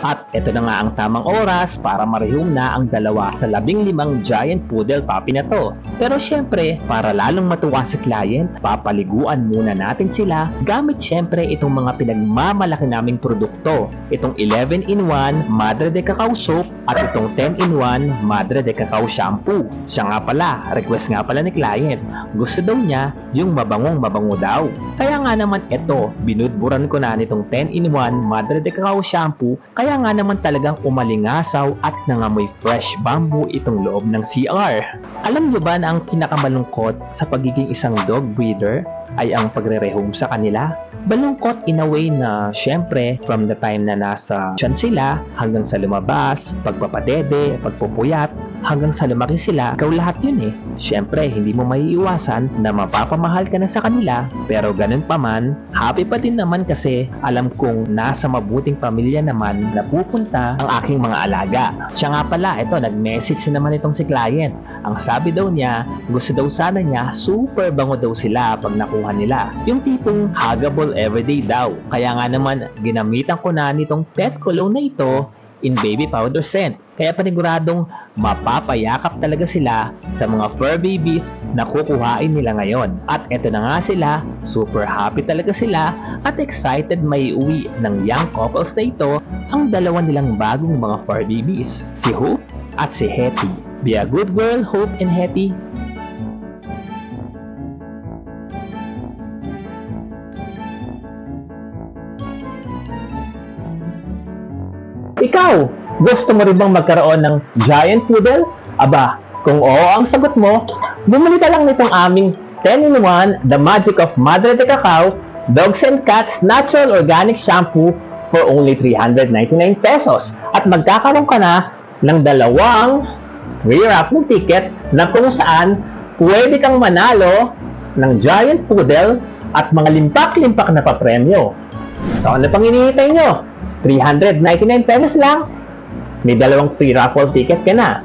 At ito na nga ang tamang oras para marehong na ang dalawa sa 15 giant poodle puppy na to. Pero syempre, para lalong matuwa si client, papaliguan muna natin sila gamit syempre itong mga pinagmamalaki naming produkto. Itong 11-in-1 Madre de Cacao Soap at itong 10-in-1 Madre de Cacao Shampoo. Siya nga pala, request nga pala ni client, gusto daw niya yung mabangong mabango daw. Kaya nga naman ito, binudburan ko na nitong 10-in-1 Madre de Cacao Shampoo, kaya nga naman talagang umalingasaw at nangamoy fresh bamboo itong loob ng CR. Alam nyo ba na ang pinakamalungkot sa pagiging isang dog breeder ay ang pagre-rehome sa kanila? Malungkot in a way na syempre from the time na nasa tiyan sila hanggang sa lumabas, pagpapadede, pagpupuyat, hanggang sa lumaki sila, ikaw lahat yun eh. Syempre, hindi mo maiiwasan na mapapamahal ka na sa kanila, pero ganun pa man, happy pa din naman kasi alam kong nasa mabuting pamilya naman na pupunta ang aking mga alaga. Siya nga pala, ito, nag-message naman itong si client. Ang sabi daw niya, gusto daw sana niya, super bango daw sila pag nakuha nila. Yung tipong huggable everyday daw. Kaya nga naman, ginamitan ko na nitong pet cologne na ito in baby powder scent. Kaya paniguradong mapapayakap talaga sila sa mga fur babies na kukuhain nila ngayon. At eto na nga sila, super happy talaga sila at excited may uwi ng young couples na ito ang dalawa nilang bagong mga fur babies, si Hope at si Hetty. Be a good girl, Hope and Hetty. Ikaw, gusto mo rin bang magkaroon ng giant poodle? Aba, kung oo ang sagot mo, bumili ka lang nitong aming 10-in-1 The Magic of Madre de Cacao Dogs and Cats Natural Organic Shampoo for only 399 pesos. At magkakaroon ka na ng dalawang free raffle ticket na kung saan pwede kang manalo ng giant poodle at mga limpak-limpak na papremyo. So ano pang hinihintay nyo? 399 pesos lang, may dalawang free raffle ticket ka na.